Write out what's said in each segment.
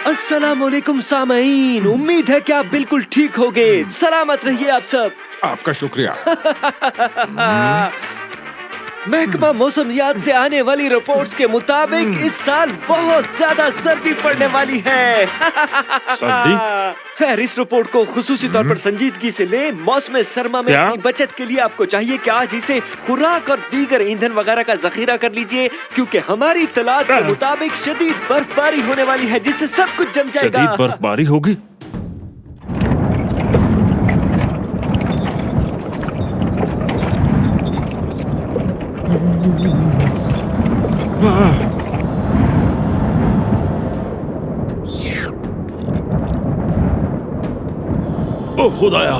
अस्सलामुअलैकुम सामईन, उम्मीद है कि आप बिल्कुल ठीक होंगे। सलामत रहिए आप सब। आपका शुक्रिया। महकमा मौसमियात से आने वाली रिपोर्ट्स के मुताबिक इस साल बहुत ज्यादा सर्दी पड़ने वाली है। सर्दी? खैर, इस रिपोर्ट को खुसूसी तौर पर संजीदगी से ले। मौसम सरमा में क्या? अपनी बचत के लिए आपको चाहिए कि आज इसे खुराक और दीगर ईंधन वगैरह का जखीरा कर लीजिए, क्योंकि हमारी इत्तलात के मुताबिक शदीद बर्फबारी होने वाली है, जिससे सब कुछ जम जाएगा। शदीद बर्फबारी होगी? ओ खुदाया!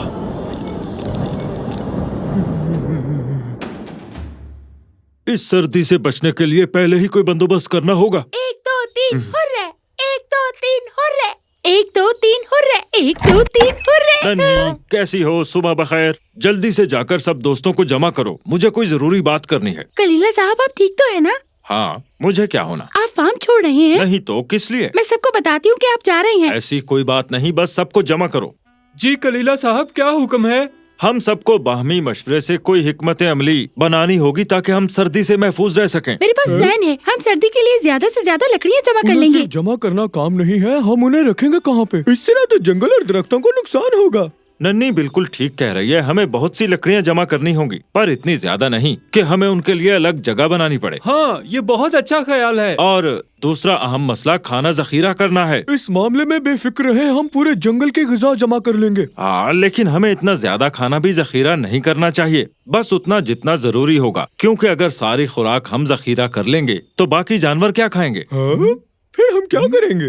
इस सर्दी से बचने के लिए पहले ही कोई बंदोबस्त करना होगा। 1 2 3 हुर्रे, 1 2 3 हुर्रे, 1 2 3 हुर्रे, 1 2 3 हुर्रे। नन्ही, कैसी हो? सुबह बखैर। जल्दी से जाकर सब दोस्तों को जमा करो, मुझे कोई जरूरी बात करनी है। कलीला साहब, आप ठीक तो है ना? हाँ, मुझे क्या होना? आप फार्म छोड़ रहे हैं? नहीं तो किस लिए? मैं सबको बताती हूँ कि आप जा रहे हैं। ऐसी कोई बात नहीं, बस सबको जमा करो। जी कलीला साहब, क्या हुक्म है? हम सबको बाहमी मशवरे से कोई हिकमत अमली बनानी होगी ताकि हम सर्दी से महफूज रह सकें। मेरे पास प्लान है। हम सर्दी के लिए ज्यादा से ज्यादा लकड़ियाँ जमा कर उन्हें लेंगे। सिर्फ जमा करना काम नहीं है, हम उन्हें रखेंगे कहाँ पे? इससे ना तो जंगल और दरख्तों को नुकसान होगा। नन्ही बिल्कुल ठीक कह रही है, हमें बहुत सी लकड़ियाँ जमा करनी होंगी, पर इतनी ज्यादा नहीं कि हमें उनके लिए अलग जगह बनानी पड़े। हाँ, ये बहुत अच्छा ख्याल है। और दूसरा अहम मसला खाना जखीरा करना है। इस मामले में बेफिक्र रहे, हम पूरे जंगल की ग़िज़ा जमा कर लेंगे। हाँ, लेकिन हमें इतना ज्यादा खाना भी जखीरा नहीं करना चाहिए, बस उतना जितना जरूरी होगा, क्योंकि अगर सारी खुराक हम जखीरा कर लेंगे तो बाकी जानवर क्या खाएंगे? हाँ? फिर हम क्या करेंगे?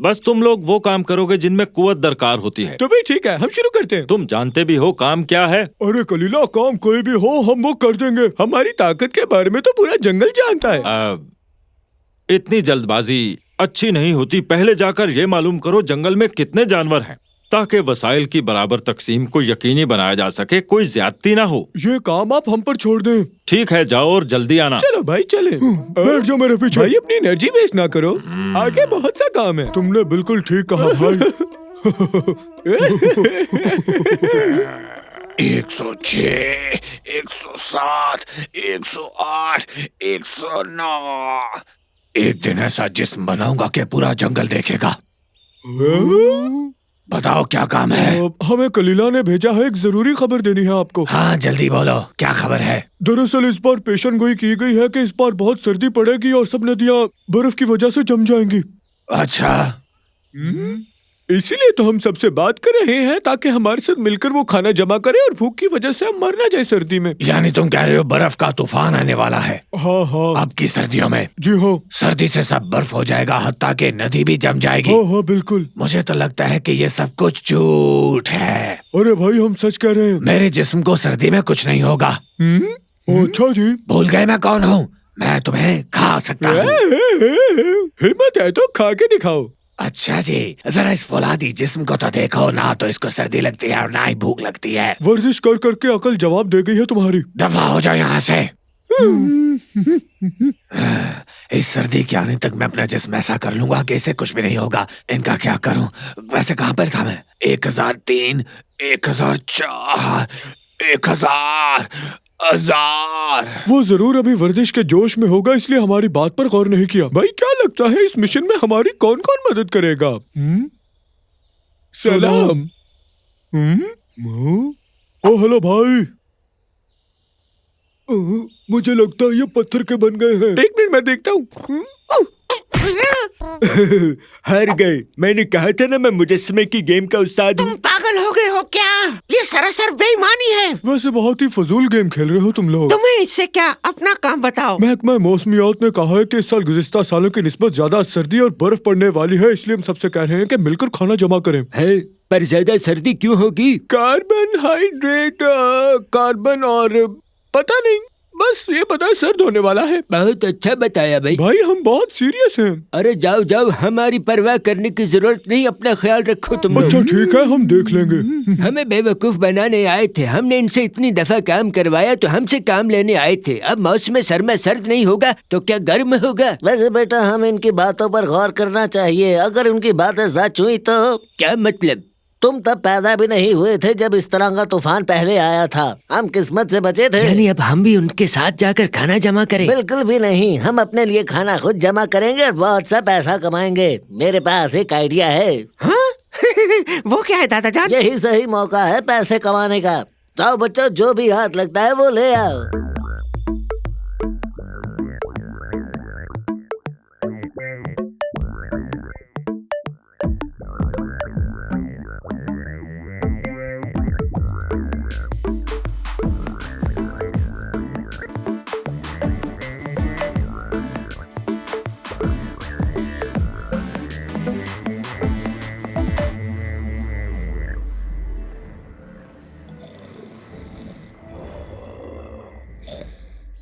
बस तुम लोग वो काम करोगे जिनमें कुव्वत दरकार होती है। तो भाई ठीक है, हम शुरू करते हैं। तुम जानते भी हो काम क्या है। अरे कलीला, काम कोई भी हो हम वो कर देंगे। हमारी ताकत के बारे में तो पूरा जंगल जानता है। इतनी जल्दबाजी अच्छी नहीं होती, पहले जाकर ये मालूम करो जंगल में कितने जानवर हैं, ताकि वसाइल की बराबर तकसीम को यकीनी बनाया जा सके, कोई ज्यादती ना हो। ये काम आप हम पर छोड़ दें। ठीक है, जाओ और जल्दी आना। चलो भाई चले। बैठ जाओ मेरे पीछे। भाई अपनी एनर्जी वेस्ट ना करो, आगे बहुत सा काम है। तुमने बिल्कुल ठीक कहा भाई। 106, 107, 108, 109। एक दिन ऐसा जिस्म बनाऊंगा कि पूरा जंगल देखेगा। बताओ क्या काम है? हमें कलीला ने भेजा है, एक जरूरी खबर देनी है आपको। हाँ जल्दी बोलो, क्या खबर है? दरअसल इस बार पेशन गोई की गई है कि इस बार बहुत सर्दी पड़ेगी और सब नदियाँ बर्फ की वजह से जम जाएंगी। अच्छा, इसीलिए तो हम सबसे बात कर रहे हैं, ताकि हमारे साथ मिलकर वो खाना जमा करे और भूख की वजह से हम मर ना जाए सर्दी में। यानी तुम कह रहे हो बर्फ का तूफान आने वाला है? हाँ हाँ, अब की सर्दियों में? जी हाँ। सर्दी से सब बर्फ हो जाएगा, हत्ता कि नदी भी जम जाएगी। हाँ हाँ बिल्कुल। मुझे तो लगता है कि ये सब कुछ झूठ है। अरे भाई, हम सच कह रहे हैं। मेरे जिस्म को सर्दी में कुछ नहीं होगा। अच्छा जी। भूल गए मैं कौन हूँ? मैं तुम्हें खा सकता हूँ। हिम्मत है तो खा के दिखाओ। अच्छा जी, जरा इस फौलादी जिस्म को तो देखो, ना तो इसको सर्दी लगती है और ना ही भूख लगती है। वर्जिश कर करके अकल जवाब दे गई है तुम्हारी। दफा हो जाओ यहाँ से। इस सर्दी के आने तक मैं अपना जिस्म ऐसा कर लूंगा कि इसे कुछ भी नहीं होगा। इनका क्या करूं? वैसे कहाँ पर था मैं? 1003, 1004, 1000। वो जरूर अभी वर्जिश के जोश में होगा, इसलिए हमारी बात पर गौर नहीं किया। भाई क्या लगता है इस मिशन में हमारी कौन कौन मदद करेगा? सलाम। ओ हेलो भाई। मुझे लगता है ये पत्थर के बन गए हैं। एक मिनट मैं देखता हूँ। हार गए। मैंने कहा था ना, मैं मुजस्समे की गेम का उस्ताद हूँ। तुम पागल हो गए हो क्या? ये सरासर बेईमानी है। वैसे बहुत ही फजूल गेम खेल रहे हो तुम लोग। तुम्हें इससे क्या? अपना काम बताओ। महकमा मौसमियात ने कहा है कि इस साल गुज़िश्ता सालों की निस्बत ज्यादा सर्दी और बर्फ पड़ने वाली है, इसलिए हम सबसे कह रहे हैं कि मिलकर खाना जमा करें। है, पर ज्यादा सर्दी क्यों होगी? कार्बन हाइड्रेट, कार्बन और पता नहीं। बस ये पता है सर्द होने वाला है। बहुत अच्छा बताया भाई। भाई हम बहुत सीरियस हैं। अरे जाओ जाओ, हमारी परवाह करने की जरूरत नहीं, अपना ख्याल रखो तुम लोग। अच्छा ठीक है, हम देख लेंगे। हमें बेवकूफ बनाने आए थे, हमने इनसे इतनी दफा काम करवाया तो हमसे काम लेने आए थे। अब मौसम सरमा सर्द नहीं होगा तो क्या गर्म होगा? वैसे बेटा हम इनकी बातों पर गौर करना चाहिए। अगर उनकी बातें सच हुई तो क्या मतलब? तुम तब पैदा भी नहीं हुए थे जब इस तरह का तूफान पहले आया था। हम किस्मत से बचे थे। यानी अब हम भी उनके साथ जाकर खाना जमा करें? बिल्कुल भी नहीं, हम अपने लिए खाना खुद जमा करेंगे और बहुत सा पैसा कमाएंगे। मेरे पास एक आइडिया है। वो क्या है दादा जान? यही सही मौका है पैसे कमाने का। जाओ बच्चों, जो भी हाथ लगता है वो ले आओ।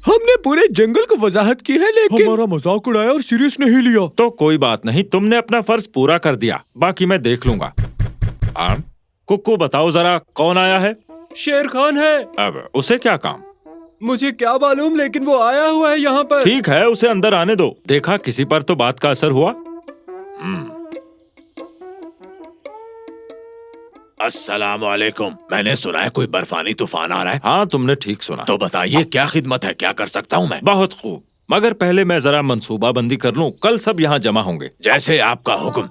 हमने पूरे जंगल को वजाहत की है, लेकिन हमारा मजाक उड़ाया और सीरियस नहीं लिया। तो कोई बात नहीं, तुमने अपना फर्ज पूरा कर दिया, बाकी मैं देख लूंगा। कुक्कू बताओ जरा, कौन आया है? शेर खान है। अब उसे क्या काम? मुझे क्या मालूम, लेकिन वो आया हुआ है यहाँ पर। ठीक है, उसे अंदर आने दो। देखा किसी पर तो बात का असर हुआ। अस्सलाम वालेकुम। मैंने सुना है कोई बर्फानी तूफान आ रहा है। हाँ, तुमने ठीक सुना। तो बताइए क्या खिदमत है, क्या कर सकता हूँ मैं? बहुत खूब, मगर पहले मैं जरा मंसूबा बंदी कर लूं। कल सब यहाँ जमा होंगे। जैसे आपका हुक्म।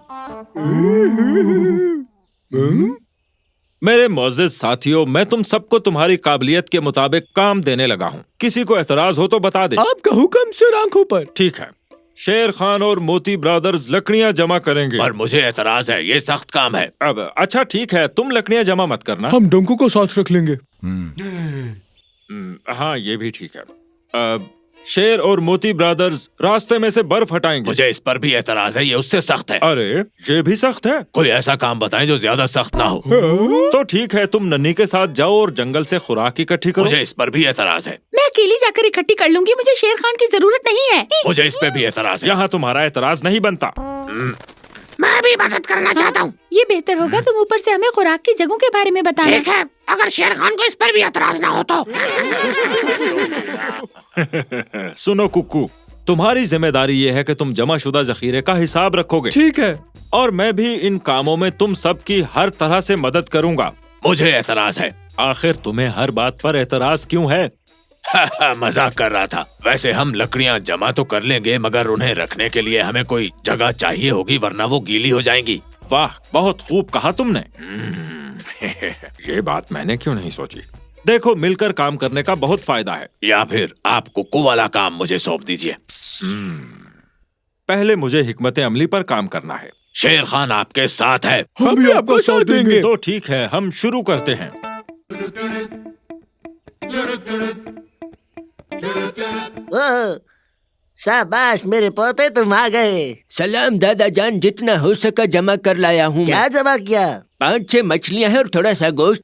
मेरे मोअज़्ज़िज़ साथियों, मैं तुम सबको तुम्हारी काबिलियत के मुताबिक काम देने लगा हूँ। किसी को एतराज हो तो बता दे। आपका हुक्म सिर आंखों पर। ठीक है, शेर खान और मोती ब्रदर्स लकड़ियाँ जमा करेंगे। पर मुझे एतराज है, ये सख्त काम है। अब अच्छा ठीक है, तुम लकड़ियाँ जमा मत करना। हम डंकू को साथ रख लेंगे। हाँ, ये भी ठीक है। अब शेर और मोती ब्रदर्स रास्ते में से बर्फ हटाएंगे। मुझे इस पर भी एतराज है, ये उससे सख्त है। अरे ये भी सख्त है। कोई ऐसा काम बताएं जो ज्यादा सख्त ना हो। तो ठीक है, तुम नन्ही के साथ जाओ और जंगल से खुराक इकट्ठी करो। मुझे इस पर भी एतराज है। मैं अकेली जाकर इकट्ठी कर लूंगी, मुझे शेर खान की जरूरत नहीं है। मुझे इस पे भी एतराज है। यहाँ तुम्हारा एतराज नहीं बनता। मैं भी मदद करना चाहता हूँ। ये बेहतर होगा तुम ऊपर से हमें खुराक की जगहों के बारे में बताना। ठीक है, अगर शेर खान को इस पर भी एतराज ना हो तो। सुनो कुक्कू, तुम्हारी जिम्मेदारी ये है कि तुम जमाशुदा जखीरे का हिसाब रखोगे। ठीक है। और मैं भी इन कामों में तुम सबकी हर तरह से मदद करूंगा। मुझे एतराज है। आखिर तुम्हें हर बात पर एतराज क्यों है? मजाक कर रहा था। वैसे हम लकड़ियाँ जमा तो कर लेंगे, मगर उन्हें रखने के लिए हमें कोई जगह चाहिए होगी, वरना वो गीली हो जाएंगी। वाह, बहुत खूब कहा तुमने। ये बात मैंने क्यों नहीं सोची। देखो, मिलकर काम करने का बहुत फायदा है। या फिर आप कुक्कू वाला काम मुझे सौंप दीजिए। पहले मुझे हिकमत अमली पर काम करना है। शेर खान आपके साथ है। हम भी आपका साथ देंगे। तो ठीक है, हम शुरू करते हैं। ओह, शाबाश मेरे पोते, तुम आ गए। सलाम दादा जान, जितना हो सका जमा कर लाया हूँ। क्या जमा किया? 5-6 मछलियाँ हैं और थोड़ा सा गोश्त।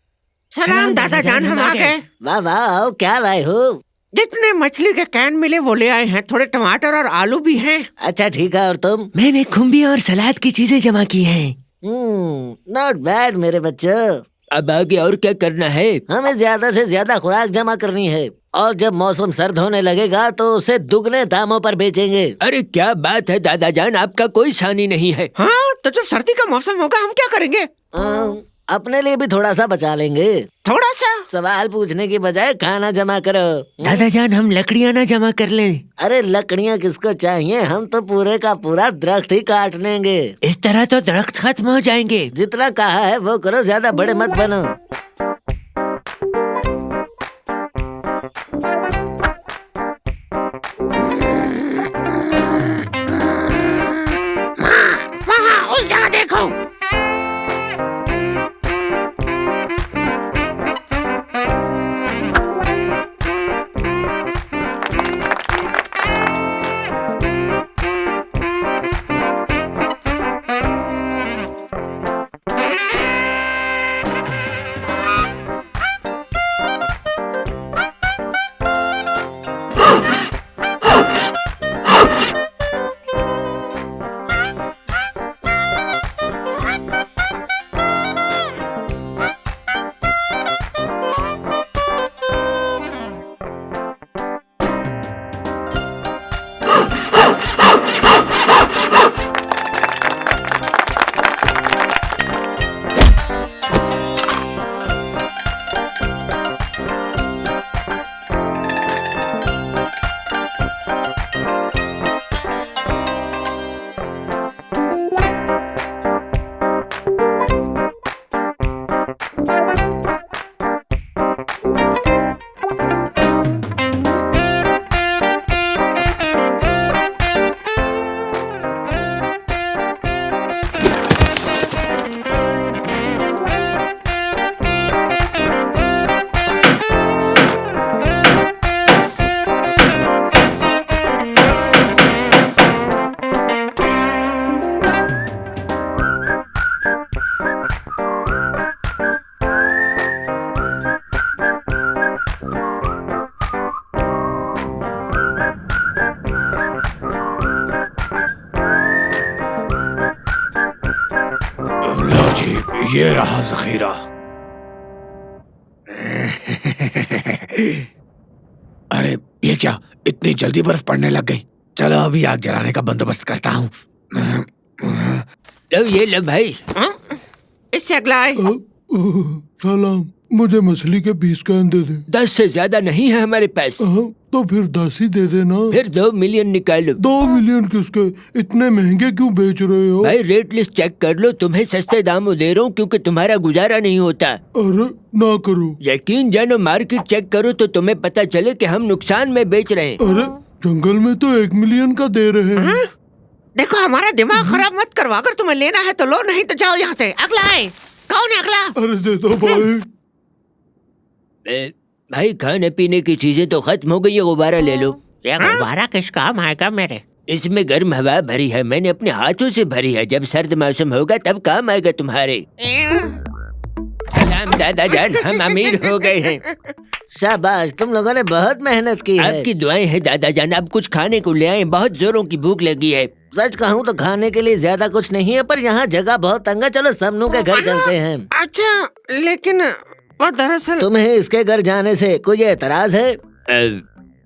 सलाम दादा जान, हम आ गए। वाह वाह, आओ, क्या लाए हो? जितने मछली के कैन मिले वो ले आए हैं। थोड़े टमाटर और आलू भी हैं। अच्छा ठीक है, और तुम? मैंने खुम्बी और सलाद की चीजें जमा की हैं। नॉट बैड मेरे बच्चों। अब आगे और क्या करना है? हमें ज्यादा से ज्यादा खुराक जमा करनी है, और जब मौसम सर्द होने लगेगा तो उसे दुगने दामों पर बेचेंगे। अरे क्या बात है दादा जान, आपका कोई सानी नहीं है। हाँ, तो जब सर्दी का मौसम होगा हम क्या करेंगे? अपने लिए भी थोड़ा सा बचा लेंगे। थोड़ा सा? सवाल पूछने की बजाय खाना जमा करो। दादा जान, हम लकड़ियाँ ना जमा कर लें? अरे लकड़ियाँ किसको चाहिए, हम तो पूरे का पूरा दरख्त ही काट लेंगे। इस तरह तो दरख्त खत्म हो जाएंगे। जितना कहा है वो करो, ज्यादा बड़े मत बनो। वहाँ उस जगह देखो। ये रहा जखीरा। अरे ये क्या, इतनी जल्दी बर्फ पड़ने लग गई। चलो अभी आग जलाने का बंदोबस्त करता हूँ। लो ये लो भाई। इससे अगला है। सलाम, मुझे मछली के 20 कैन दे दे। 10 से ज्यादा नहीं है हमारे पास। तो फिर 10 ही दे देना। फिर 2 मिलियन निकालो। 2 मिलियन किसके? इतने महंगे क्यों बेच रहे हो? भाई रेट लिस्ट चेक कर लो, तुम्हें सस्ते दामों दे रहा हूँ क्योंकि तुम्हारा गुजारा नहीं होता। अरे ना करो। यकीन जानो, मार्केट चेक करो तो तुम्हें पता चले कि हम नुकसान में बेच रहे हैं। अरे जंगल में तो 1 मिलियन का दे रहे हैं। देखो हमारा दिमाग खराब मत करो, अगर तुम्हें लेना है तो लो, नहीं तो जाओ यहाँ से। अगला है। कौन है अगला? अरे दे दो भाई। भाई खाने पीने की चीजें तो खत्म हो गई है, गुब्बारा ले लो। ये गुब्बारा किस काम आएगा मेरे? इसमें गर्म हवा भरी है, मैंने अपने हाथों से भरी है। जब सर्द मौसम होगा तब काम आएगा तुम्हारे। सलाम दादा जान, हम अमीर हो गए हैं। शाबाश, तुम लोगों ने बहुत मेहनत की है। आपकी दुआएं हैं दादा जान। आप कुछ खाने को ले आए, बहुत जोरों की भूख लगी है। सच कहूँ तो खाने के लिए ज्यादा कुछ नहीं है, पर यहाँ जगह बहुत तंग है। चलो समनू के घर चलते हैं। अच्छा, लेकिन वो दरअसल तुम्हें इसके घर जाने से कोई एतराज है?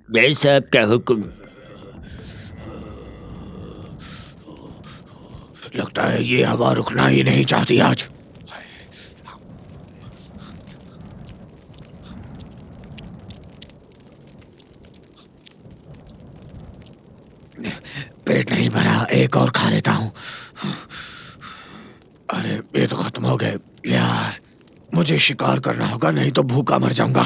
भाई साहब का हुक्म। लगता है ये हवा रुकना ही नहीं चाहती आज। पेट नहीं भरा, एक और खा लेता हूँ। अरे ये तो खत्म हो गए यार। मुझे शिकार करना होगा, नहीं तो भूखा मर जाऊंगा।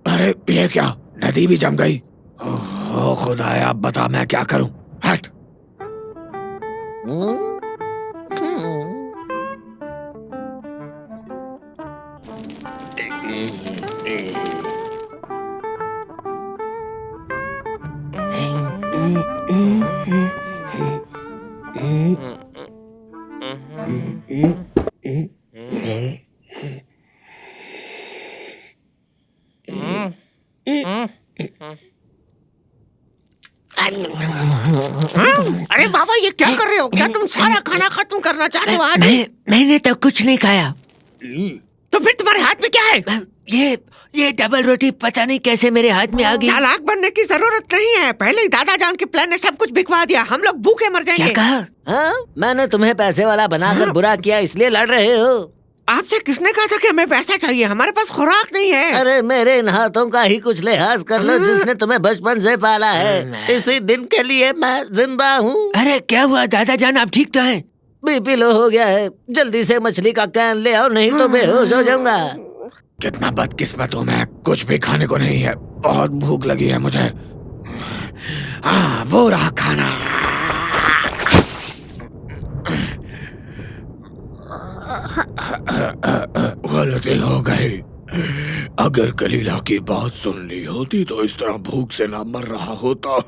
अरे ये क्या, नदी भी जम गई। ओह खुदाया, अब बता मैं क्या करूं। हट। अरे बाबा, ये क्या कर रहे हो? क्या तुम सारा खाना खत्म करना चाहते हो आज? मैंने तो कुछ नहीं खाया। तो फिर तुम्हारे हाथ में क्या है? ये डबल रोटी पता नहीं कैसे मेरे हाथ में आ गई। चालाक बनने की जरूरत नहीं है, पहले ही दादा जान के प्लान ने सब कुछ बिकवा दिया। हम लोग भूखे मर जाएंगे। क्या कहा? हाँ, मैंने तुम्हें पैसे वाला बनाकर बुरा किया, इसलिए लड़ रहे हो? आपसे किसने कहा था कि हमें पैसा चाहिए? हमारे पास खुराक नहीं है। अरे मेरे इन हाथों का ही कुछ लिहाज कर लो, जिसने तुम्हें बचपन से पाला है। इसी दिन के लिए मैं जिंदा हूँ। अरे क्या हुआ दादा जान, आप ठीक तो हैं? बीपी लो हो गया है, जल्दी से मछली का कैन ले आओ, नहीं तो बेहोश हो जाऊंगा। कितना बदकिस्मत हूँ मैं, कुछ भी खाने को नहीं है। बहुत भूख लगी है मुझे। हाँ, वो रहा खाना। गलती हो गई। अगर कलीला की बात सुन ली होती तो इस तरह भूख से ना मर रहा होता।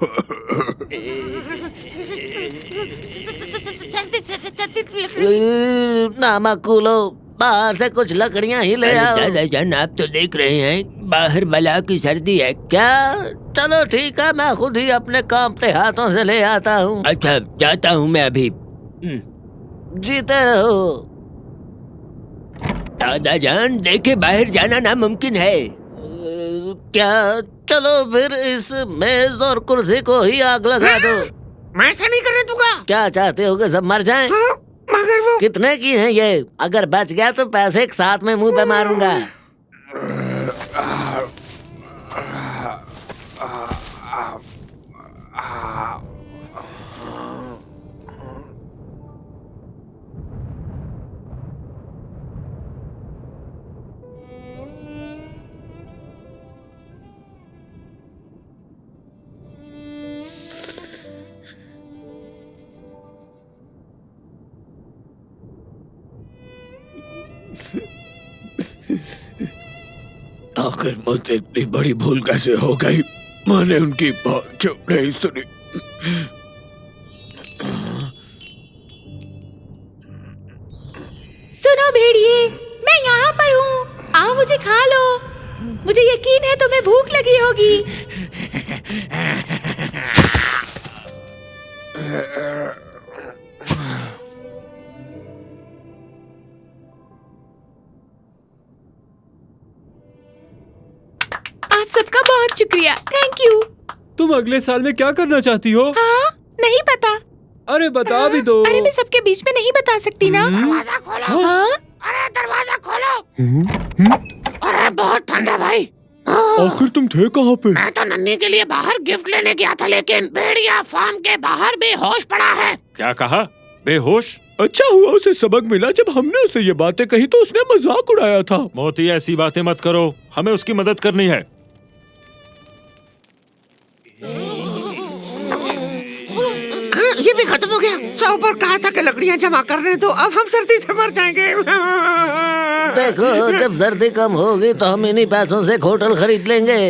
नामकुलो, बाहर से कुछ लकड़ियाँ ही ले आओ। दादा जान, आप तो देख रहे हैं बाहर बला की सर्दी है। क्या? चलो ठीक है, मैं खुद ही अपने कांपते हाथों से ले आता हूँ। अच्छा, जाता हूँ मैं अभी। जीते रहो। दादा जान, देखे बाहर जाना नामुमकिन है। क्या? चलो फिर इस मेज और कुर्सी को ही आग लगा दो। मैं ऐसा नहीं करने दूंगा। क्या चाहते हो कि सब मर जाएं? हाँ, मगर वो कितने की हैं ये? अगर बच गया तो पैसे एक साथ में मुंह पे मारूंगा। आखिर मुझसे इतनी बड़ी भूल कैसे हो गई? मैंने उनकी बात क्यों नहीं सुनी? सुनो भेड़िए, मैं यहाँ पर हूँ, आओ मुझे खा लो। मुझे यकीन है तुम्हें भूख लगी होगी। सबका बहुत शुक्रिया। Thank you. तुम अगले साल में क्या करना चाहती हो? हाँ, नहीं पता। अरे बता भी दो। अरे मैं सबके बीच में नहीं बता सकती ना। दरवाजा खोलो। हाँ? अरे दरवाजा खोलो। अरे बहुत ठंडा भाई। आखिर तुम थे कहाँ पे? मैं तो नन्ही के लिए बाहर गिफ्ट लेने गया था, लेकिन भेड़िया फार्म के बाहर बेहोश पड़ा है। क्या कहा? बेहोश? अच्छा हुआ उसे सबक मिला। जब हमने उसे ये बातें कही तो उसने मजाक उड़ाया था। मोती ऐसी बातें मत करो, हमें उसकी मदद करनी है। हाँ, ये भी खत्म हो गया। सौ पर कहा था कि लकड़ियाँ जमा कर रहे हैं, तो अब हम सर्दी से मर जाएंगे। देखो, जब सर्दी कम होगी तो हम इन्हीं पैसों से होटल खरीद लेंगे।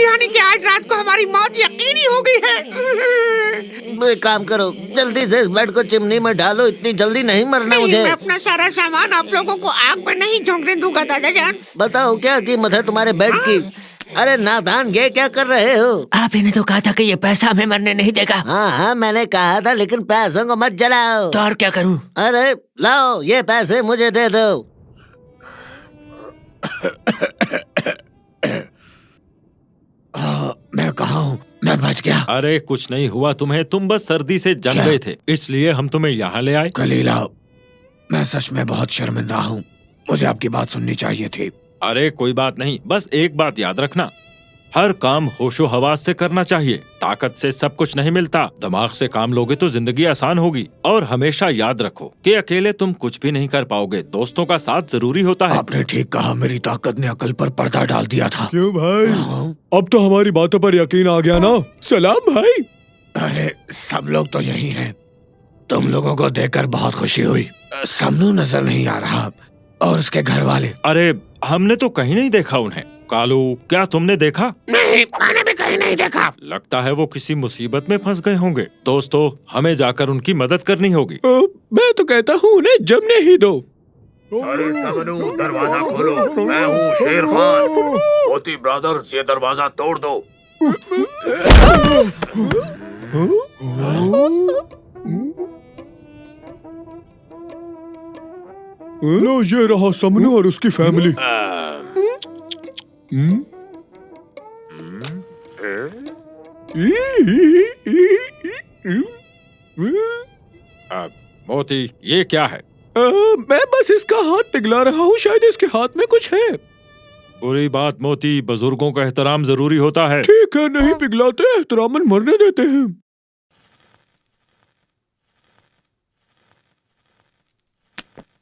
यानी कि आज रात को हमारी मौत यकीनी हो गई है। एक काम करो, जल्दी से इस बेड को चिमनी में डालो। इतनी जल्दी नहीं मरना नहीं, मुझे। मैं अपना सारा सामान आप लोगों को आग में नहीं झोंकने दूंगा दादाजान। बताओ क्या कीमत है तुम्हारे बेड की? अरे नादान, ये क्या कर रहे हो? आप ही ने तो कहा था कि ये पैसा हमें मरने नहीं देगा। हाँ हाँ, मैंने कहा था, लेकिन पैसों को मत जलाओ। तो और क्या करूं? अरे लाओ, ये पैसे मुझे दे दो। मैं कहाँ हूँ? मैं बच गया। अरे कुछ नहीं हुआ तुम्हें, तुम बस सर्दी से जल क्या? गए थे, इसलिए हम तुम्हें यहाँ ले आए। कलीला, मैं सच में बहुत शर्मिंदा हूँ। मुझे आपकी बात सुननी चाहिए थी। अरे कोई बात नहीं, बस एक बात याद रखना, हर काम होशो हवास से करना चाहिए। ताकत से सब कुछ नहीं मिलता, दिमाग से काम लोगे तो जिंदगी आसान होगी। और हमेशा याद रखो कि अकेले तुम कुछ भी नहीं कर पाओगे, दोस्तों का साथ जरूरी होता है। आपने ठीक कहा, मेरी ताकत ने अकल पर पर्दा डाल दिया था। क्यों भाई? हाँ। अब तो हमारी बातों पर यकीन आ गया ना? सलाम भाई। अरे सब लोग तो यही हैं। तुम लोगों को देखकर बहुत खुशी हुई। समनू नजर नहीं आ रहा और उसके घर वाले। अरे हमने तो कहीं नहीं देखा उन्हें। कालू, क्या तुमने देखा? नहीं, मैंने भी कहीं नहीं देखा। लगता है वो किसी मुसीबत में फंस गए होंगे। दोस्तों, हमें जाकर उनकी मदद करनी होगी। मैं तो कहता हूँ उन्हें जमने ही दो। अरे समनू, दरवाजा खोलो। मैं हूँ शेर खान। मोती ब्रदर्स, ये दरवाजा तोड़ दो। लो, ये रहा समनू और उसकी फैमिली। मोती, ये क्या है? मैं बस इसका हाथ पिघला रहा हूँ, शायद इसके हाथ में कुछ है। बुरी बात मोती, बुजुर्गों का एहतराम जरूरी होता है। ठीक है, नहीं पिघलाते, एहतरामन मरने देते हैं।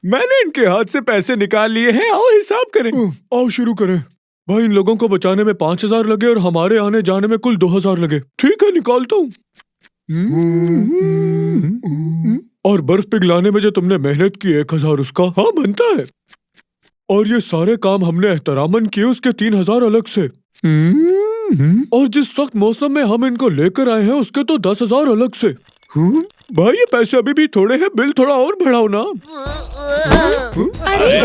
मैंने इनके हाथ से पैसे निकाल लिए हैं, आओ हिसाब करें। आओ शुरू करें। भाई, इन लोगों को बचाने में 5000 लगे और हमारे आने जाने में कुल 2000 लगे। ठीक है, निकालता हूँ। और बर्फ पिघलाने में जो तुमने मेहनत की 1000, उसका? हाँ, बनता है। और ये सारे काम हमने एहतरामन किए, उसके 3000 अलग से। और जिस सख्त मौसम में हम इनको लेकर आए हैं, उसके तो 10,000 अलग से। भाई, ये पैसे अभी भी थोड़े हैं, बिल थोड़ा और बढ़ाओ ना। अरे